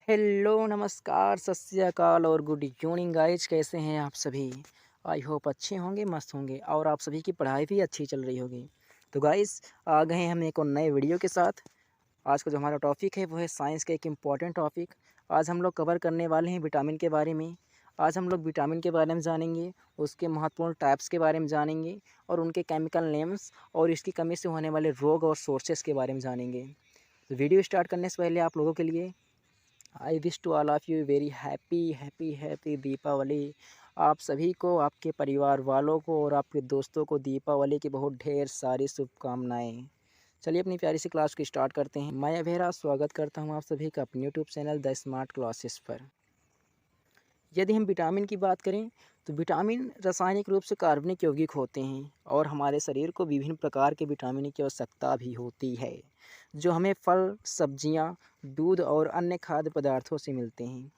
Hello नमस्कार सत श्री अकाल और गुड इवनिंग गाइज। कैसे हैं आप सभी? आई होप अच्छे होंगे, मस्त होंगे और आप सभी की पढ़ाई भी अच्छी चल रही होगी। तो गाइज आ गए हैं हम एक और नए वीडियो के साथ। आज का जो हमारा टॉपिक है वो है साइंस का एक इम्पॉर्टेंट टॉपिक। आज हम लोग कवर करने वाले हैं विटामिन के बारे में। आज हम लोग विटामिन के बारे में जानेंगे, उसके महत्वपूर्ण टाइप्स के बारे में जानेंगे और उनके केमिकल नेम्स और इसकी कमी से होने वाले रोग और सोर्सेस के बारे में जानेंगे। तो वीडियो स्टार्ट करने से पहले आप लोगों के लिए I wish to all of you very happy Deepawali. आप सभी को, आपके परिवार वालों को और आपके दोस्तों को दीपावली की बहुत ढेर सारी शुभकामनाएं। चलिए अपनी प्यारी सी क्लास को स्टार्ट करते हैं। मैं अभेरा स्वागत करता हूं आप सभी का अपने YouTube channel the smart classes पर। यदि हम विटामिन की बात करें तो विटामिन रासायनिक रूप से कार्बनिक यौगिक होते हैं और हमारे शरीर को विभिन्न प्रकार के विटामिन की आवश्यकता भी होती है, जो हमें फल, सब्जियां, दूध और अन्य खाद्य पदार्थों से मिलते हैं।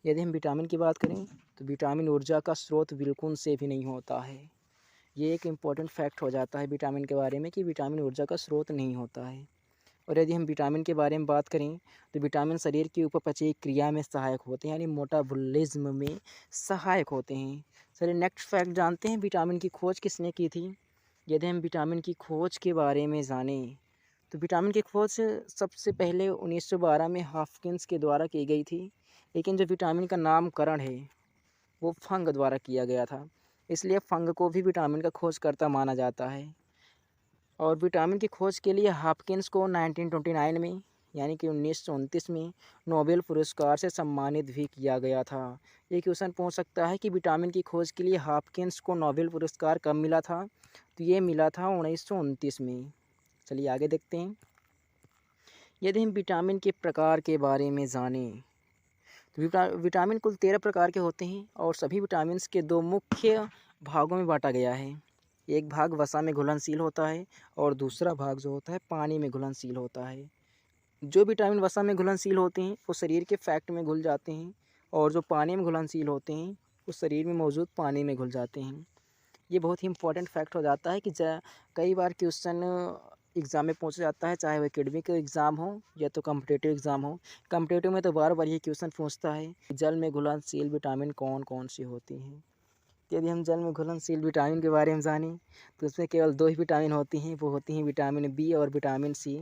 यदि हम विटामिन की बात करें तो विटामिन ऊर्जा का स्रोत बिल्कुल से भी नहीं होता है। ये एक इम्पॉर्टेंट फैक्ट हो जाता है विटामिन के बारे में कि विटामिन ऊर्जा का स्रोत नहीं होता है। और यदि हम विटामिन के बारे में बात करें तो विटामिन शरीर की उपपचयी क्रिया में सहायक होते हैं, यानी मेटाबॉलिज्म में सहायक होते हैं। चलिए नेक्स्ट फैक्ट जानते हैं, विटामिन की खोज किसने की थी। यदि हम विटामिन की खोज के बारे में जानें तो विटामिन की खोज सबसे पहले 1912 में हॉपकिंस के द्वारा की गई थी, लेकिन जो विटामिन का नामकरण है वो फंग द्वारा किया गया था, इसलिए फंग को भी विटामिन का खोजकर्ता माना जाता है। और विटामिन की खोज के लिए हॉपकिंस को 1929 में, यानी कि 1929 में नोबेल पुरस्कार से सम्मानित भी किया गया था। ये क्वेश्चन पूछ सकता है कि विटामिन की खोज के लिए हॉपकिंस को नोबेल पुरस्कार कब मिला था, तो ये मिला था 1929 में। चलिए आगे देखते हैं। यदि हम विटामिन के प्रकार के बारे में जानें तो विटामिन कुल 13 प्रकार के होते हैं और सभी विटामिन के दो मुख्य भागों में बांटा गया है। एक भाग वसा में घुलनशील होता है और दूसरा भाग जो होता है पानी में घुलनशील होता है। जो विटामिन वसा में घुलनशील होते हैं वो शरीर के फैट में घुल जाते हैं और जो पानी में घुलनशील होते हैं वो शरीर में मौजूद पानी में घुल जाते हैं। ये बहुत ही इंपॉर्टेंट फैक्ट हो जाता है कि कई बार क्वेश्चन एग्ज़ाम में पूछा जाता है, चाहे वो एकेडमिक एग्ज़ाम हो या तो कॉम्पिटिटिव एग्ज़ाम हो। कॉम्पिटिटिव में तो बार बार ये क्वेश्चन पूछता है कि जल में घुलनशील विटामिन कौन कौन सी होती हैं। यदि हम जल में घुलनशील विटामिन के बारे में जानें तो उसमें केवल दो ही विटामिन होती हैं, वो होती हैं विटामिन बी और विटामिन सी।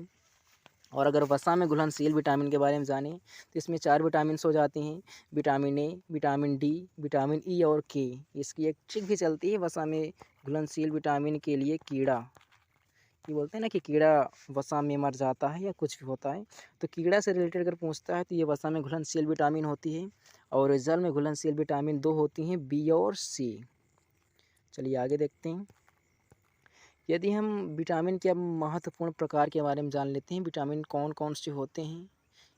और अगर वसा में घुलनशील विटामिन के बारे में जानें तो इसमें 4 विटामिन्स हो जाती हैं, vitamin A, vitamin D, vitamin E और के। इसकी एक ट्रिक भी चलती है वसा में घुलनशील विटामिन के लिए, कीड़ा। ये बोलते हैं ना कि कीड़ा वसा में मर जाता है या कुछ भी होता है, तो कीड़ा से रिलेटेड अगर पूछता है तो ये वसा में घुलनशील विटामिन होती है। और जल में घुलनशील विटामिन दो होती हैं, बी और सी। चलिए आगे देखते हैं। यदि हम विटामिन के अब महत्वपूर्ण प्रकार के बारे में जान लेते हैं, विटामिन कौन कौन से होते हैं,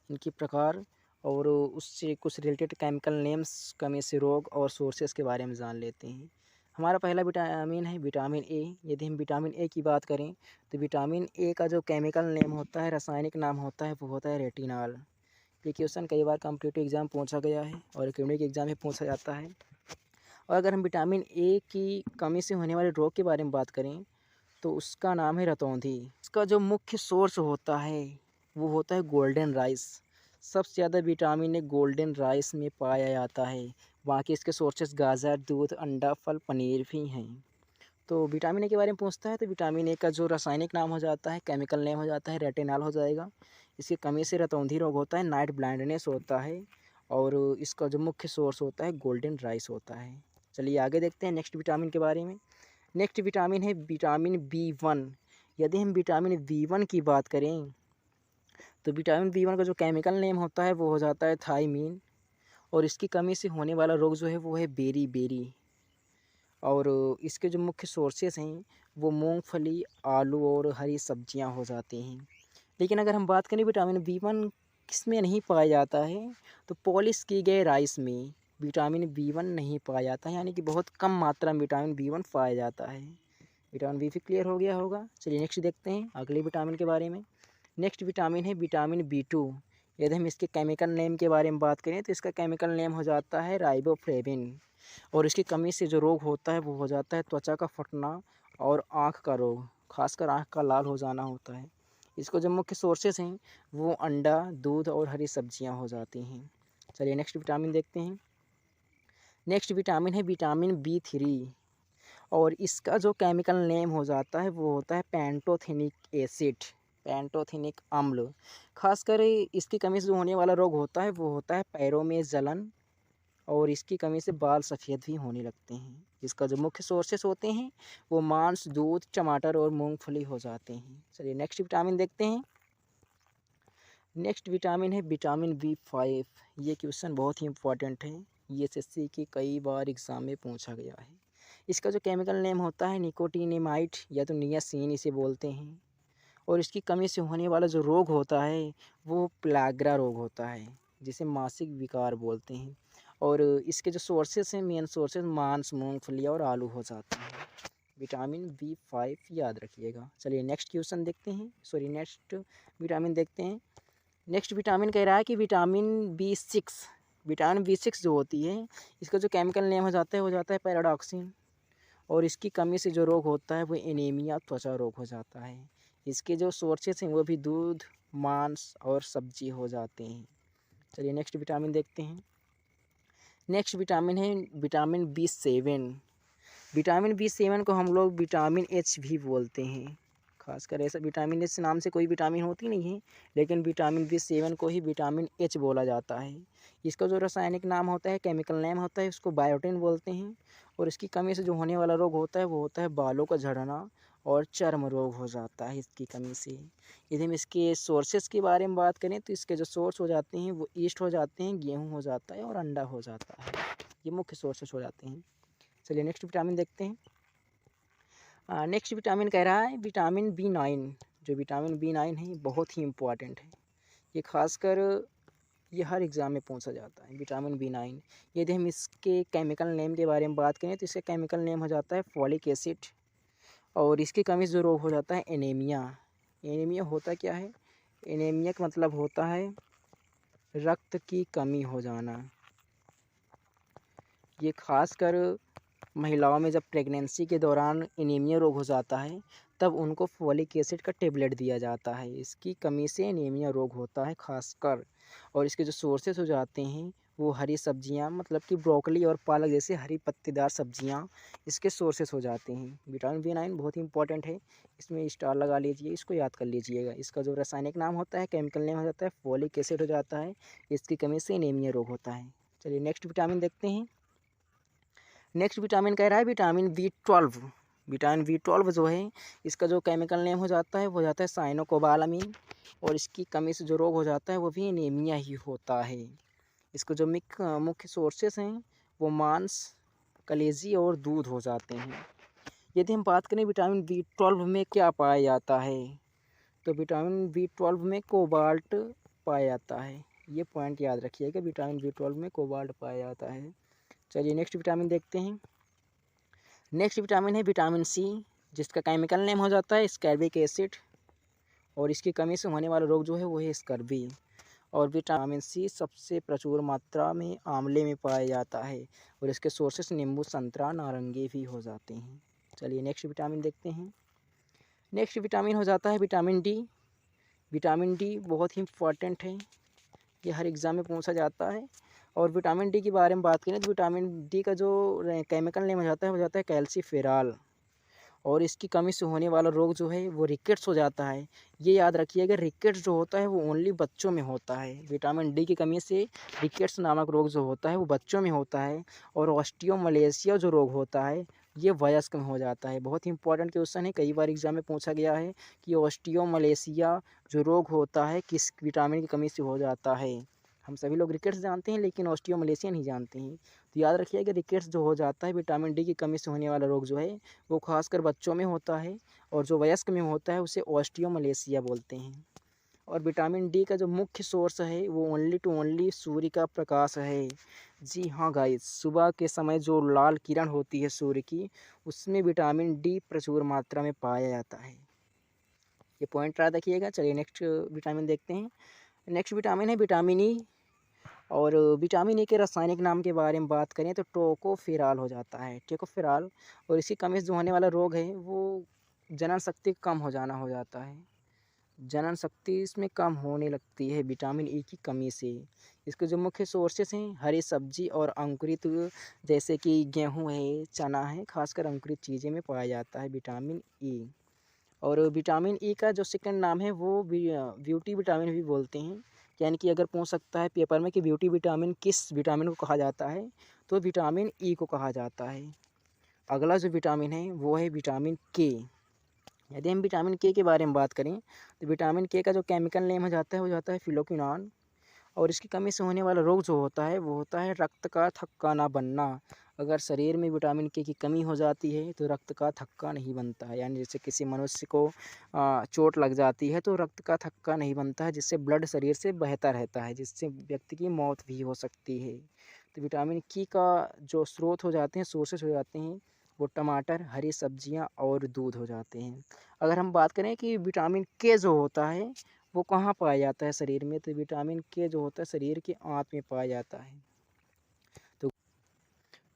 इनके प्रकार और उससे कुछ रिलेटेड केमिकल नेम्स, कमी से रोग और सोर्सेस के बारे में जान लेते हैं। हमारा पहला विटामिन है विटामिन ए। यदि हम विटामिन ए की बात करें तो विटामिन ए का जो केमिकल नेम होता है, रासायनिक नाम होता है, वो होता है रेटिनॉल। ये क्वेश्चन कई बार कॉम्पिटिटिव एग्जाम पूछा गया है और एकेडमिक एग्जाम में पूछा जाता है। और अगर हम विटामिन ए की कमी से होने वाले रोग के बारे में बात करें तो उसका नाम है रतौंधी। इसका जो मुख्य सोर्स होता है वो होता है गोल्डन राइस। सबसे ज़्यादा विटामिन ए गोल्डन राइस में पाया जाता है। बाकी इसके सोर्सेस गाजर, दूध, अंडा, फल, पनीर भी हैं। तो विटामिन ए के बारे में पूछता है तो विटामिन ए का जो रासायनिक नाम हो जाता है, केमिकल नेम हो जाता है, रेटिनॉल हो जाएगा। इसकी कमी से रतौंधी रोग होता है, नाइट ब्लाइंडनेस होता है और इसका जो मुख्य सोर्स होता है गोल्डन राइस होता है। चलिए आगे देखते हैं नेक्स्ट विटामिन के बारे में। नेक्स्ट विटामिन है विटामिन बी1। यदि हम विटामिन बी1 की बात करें तो विटामिन बी1 का जो केमिकल नेम होता है वो हो जाता है थायमीन। और इसकी कमी से होने वाला रोग जो है वो है बेरी बेरी। और इसके जो मुख्य सोर्सेस हैं वो मूंगफली, आलू और हरी सब्जियां हो जाती हैं। लेकिन अगर हम बात करें विटामिन बी1 किस में नहीं पाया जाता है तो पॉलिश की गए राइस में विटामिन बी1 नहीं पाया जाता है, यानी कि बहुत कम मात्रा में विटामिन बी1 पाया जाता है। विटामिन बी भी क्लियर हो गया होगा। चलिए नेक्स्ट देखते हैं अगले विटामिन के बारे में। नेक्स्ट विटामिन है विटामिन बी2। यदि हम इसके केमिकल नेम के बारे में बात करें तो इसका केमिकल नेम हो जाता है राइबोफ्लेविन। और इसकी कमी से जो रोग होता है वो हो जाता है त्वचा का फटना और आँख का रोग, खासकर आँख का लाल हो जाना होता है। इसको जो मुख्य सोर्सेस हैं वो अंडा, दूध और हरी सब्जियां हो जाती हैं। चलिए नेक्स्ट विटामिन देखते हैं। नेक्स्ट विटामिन है विटामिन B3 और इसका जो केमिकल नेम हो जाता है वो होता है पैंटोथेनिक एसिड, पैंटोथेनिक अम्ल। खासकर इसकी कमी से जो होने वाला रोग होता है वो होता है पैरों में जलन और इसकी कमी से बाल सफ़ेद भी होने लगते हैं। इसका जो मुख्य सोर्सेस होते हैं वो मांस, दूध, टमाटर और मूंगफली हो जाते हैं। चलिए नेक्स्ट विटामिन देखते हैं। नेक्स्ट विटामिन है विटामिन B5। ये क्वेश्चन बहुत ही इंपॉर्टेंट है, ये एसएससी की कई बार एग्ज़ाम में पूछा गया है। इसका जो केमिकल नेम होता है निकोटिनेमाइड या तो नियासिन इसे बोलते हैं और इसकी कमी से होने वाला जो रोग होता है वो प्लाग्रा रोग होता है जिसे मासिक विकार बोलते हैं। और इसके जो सोर्सेस हैं मेन सोर्सेस मांस, मूंगफली और आलू हो जाते हैं। विटामिन B5 याद रखिएगा। चलिए नेक्स्ट क्वेश्चन देखते हैं, नेक्स्ट विटामिन देखते हैं। नेक्स्ट विटामिन कह रहा है कि विटामिन B6 जो होती है इसका जो केमिकल नेम हो जाता है वो जाता है पैराडॉक्सिन और इसकी कमी से जो रोग होता है वो एनीमिया, त्वचा रोग हो जाता है। इसके जो सोर्सेस हैं वो भी दूध, मांस और सब्जी हो जाते हैं। चलिए नेक्स्ट विटामिन देखते हैं। नेक्स्ट विटामिन है विटामिन B7। विटामिन B7 को हम लोग विटामिन H भी बोलते हैं। खासकर ऐसा विटामिन H नाम से कोई विटामिन होती नहीं है, लेकिन विटामिन B7 को ही विटामिन H बोला जाता है। इसका जो रासायनिक नाम होता है, केमिकल नेम होता है, उसको बायोटिन बोलते हैं और इसकी कमी से जो होने वाला रोग होता है वो होता है बालों का झड़ना और चर्म रोग हो जाता है इसकी कमी से। यदि हम इसके सोर्सेस के बारे में बात करें तो इसके जो सोर्स हो जाते हैं वो ईस्ट हो जाते हैं, गेहूँ हो जाता है और अंडा हो जाता है। ये मुख्य सोर्सेस हो जाते हैं। चलिए नेक्स्ट विटामिन देखते हैं। नेक्स्ट विटामिन कह रहा है विटामिन B9। जो विटामिन B9 है बहुत ही इम्पॉर्टेंट है, ये खासकर ये हर एग्ज़ाम में पूछा जाता है। विटामिन B9 यदि हम इसके केमिकल नेम के बारे में बात करें तो इसका केमिकल नेम हो जाता है फॉलिक एसिड और इसकी कमी से जो रोग हो जाता है एनीमिया। एनीमिया होता क्या है? एनीमिया का मतलब होता है रक्त की कमी हो जाना। ये खासकर महिलाओं में जब प्रेगनेंसी के दौरान एनीमिया रोग हो जाता है तब उनको फॉलिक एसिड का टेबलेट दिया जाता है। इसकी कमी से एनीमिया रोग होता है खासकर। और इसके जो सोर्सेस हो जाते हैं वो हरी सब्जियां, मतलब कि ब्रोकली और पालक जैसे हरी पत्तेदार सब्जियां इसके सोर्सेस हो जाते हैं। विटामिन B9 बहुत ही इंपॉर्टेंट है, इसमें स्टार लगा लीजिए, इसको याद कर लीजिएगा। इसका जो रासायनिक नाम होता है, केमिकल नेम हो जाता है फॉलिक एसिड हो जाता है। इसकी कमी से एनीमिया रोग होता है। चलिए नेक्स्ट विटामिन देखते हैं। नेक्स्ट विटामिन कह रहा है विटामिन B12। विटामिन B12 जो है इसका जो केमिकल नेम हो जाता है वो जाता है साइनोकोबालामीन और इसकी कमी से जो रोग हो जाता है वो भी एनीमिया ही होता है। इसको जो मुख्य सोर्सेस हैं वो मांस, कलेजी और दूध हो जाते हैं। यदि हम बात करें विटामिन B12 में क्या पाया जाता है तो विटामिन B12 में कोबाल्ट पाया जाता है। ये पॉइंट याद रखिएगा, विटामिन B12 में कोबाल्ट पाया जाता है। चलिए नेक्स्ट विटामिन देखते हैं। नेक्स्ट विटामिन है विटामिन C जिसका केमिकल नेम हो जाता है स्कैर्बिक एसिड और इसकी कमी से होने वाला रोग जो है वो है स्कर्वी। और विटामिन C सबसे प्रचुर मात्रा में आंवले में पाया जाता है और इसके सोर्सेस नींबू, संतरा, नारंगी भी हो जाते हैं। चलिए नेक्स्ट विटामिन देखते हैं। नेक्स्ट विटामिन हो जाता है विटामिन D। विटामिन D बहुत ही इम्पॉर्टेंट है, ये हर एग्ज़ाम में पूछा जाता है। और विटामिन D के बारे में बात करें तो विटामिन D का जो केमिकल नेम हो जाता है वो जाता है कैल्सीफेरॉल और इसकी कमी से होने वाला रोग जो है वो रिकेट्स हो जाता है। ये याद रखिएगा, रिकेट्स जो होता है वो ओनली बच्चों में होता है। विटामिन D की कमी से रिकेट्स नामक रोग जो होता है वो बच्चों में होता है और ऑस्टियोमलेशिया जो रोग होता है ये वयस्क में हो जाता है। बहुत ही इंपॉर्टेंट क्वेश्चन है, कई बार एग्जाम में पूछा गया है कि ऑस्टियोमलेशिया जो रोग होता है किस विटामिन की कमी से हो जाता है। हम सभी लोग रिकेट्स जानते हैं लेकिन ऑस्टियोमलेशिया नहीं जानते हैं। तो याद रखिएगा रिकेट्स जो हो जाता है विटामिन D की कमी से होने वाला रोग जो है वो खासकर बच्चों में होता है और जो वयस्क में होता है उसे ऑस्टियोमलेशिया बोलते हैं। और विटामिन D का जो मुख्य सोर्स है वो ओनली टू ओनली सूर्य का प्रकाश है। जी हाँ गाइस, सुबह के समय जो लाल किरण होती है सूर्य की उसमें विटामिन D प्रचुर मात्रा में पाया जाता है। ये पॉइंट याद रखिएगा। चलिए नेक्स्ट विटामिन देखते हैं। नेक्स्ट विटामिन है विटामिन E और विटामिन E के रासायनिक नाम के बारे में बात करें तो टोकोफेरॉल हो जाता है, टोकोफेरॉल। और इसकी कमी से जो होने वाला रोग है वो जनन शक्ति कम हो जाना हो जाता है। जनन शक्ति इसमें कम होने लगती है विटामिन ई की कमी से। इसके जो मुख्य सोर्सेस हैं हरी सब्जी और अंकुरित जैसे कि गेहूँ है, चना है, खासकर अंकुरित चीज़ें में पाया जाता है विटामिन ई। और विटामिन ई का जो सेकंड नाम है वो ब्यूटी विटामिन भी बोलते हैं। यानी कि अगर पूछ सकता है पेपर में कि ब्यूटी विटामिन किस विटामिन को कहा जाता है, तो विटामिन ई को कहा जाता है। अगला जो विटामिन है वो है विटामिन के। यदि हम विटामिन के बारे में बात करें तो विटामिन के का जो केमिकल नेम हो जाता है वो जाता है फिलोक्विनॉन। और इसकी कमी से होने वाला रोग जो होता है वो होता है रक्त का थक्का ना बनना। अगर शरीर में विटामिन के की कमी हो जाती है तो रक्त का थक्का नहीं बनता है। यानी जैसे किसी मनुष्य को चोट लग जाती है तो रक्त का थक्का नहीं बनता है, जिससे ब्लड शरीर से बहता रहता है, जिससे व्यक्ति की मौत भी हो सकती है। तो विटामिन के का जो स्रोत हो जाते हैं, सोर्सेस हो जाते हैं, वो टमाटर, हरी सब्जियां और दूध हो जाते हैं। अगर हम बात करें कि विटामिन के जो होता है वो कहाँ पाया जाता है शरीर में, तो विटामिन के जो होता है शरीर के आंत में पाया जाता है।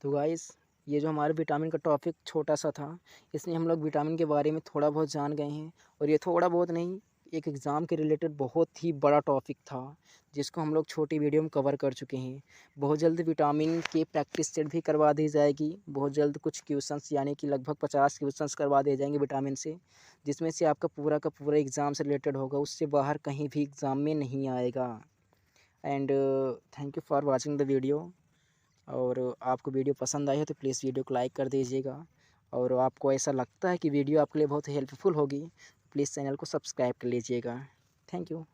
तो गाइस, ये जो हमारे विटामिन का टॉपिक छोटा सा था, इसमें हम लोग विटामिन के बारे में थोड़ा बहुत जान गए हैं। और ये थोड़ा बहुत नहीं, एक एग्ज़ाम के रिलेटेड बहुत ही बड़ा टॉपिक था जिसको हम लोग छोटी वीडियो में कवर कर चुके हैं। बहुत जल्द विटामिन की प्रैक्टिस सेट भी करवा दी जाएगी। बहुत जल्द कुछ क्वेश्चंस यानी कि लगभग 50 क्वेश्चंस करवा दिए जाएंगे विटामिन से, जिसमें से आपका पूरा का पूरा एग्ज़ाम से रिलेटेड होगा, उससे बाहर कहीं भी एग्ज़ाम में नहीं आएगा। And thank you for watching the video. और आपको वीडियो पसंद आई है तो प्लीज़ वीडियो को लाइक कर दीजिएगा। और आपको ऐसा लगता है कि वीडियो आपके लिए बहुत हेल्पफुल होगी, प्लीज़ चैनल को सब्सक्राइब कर लीजिएगा। Thank you.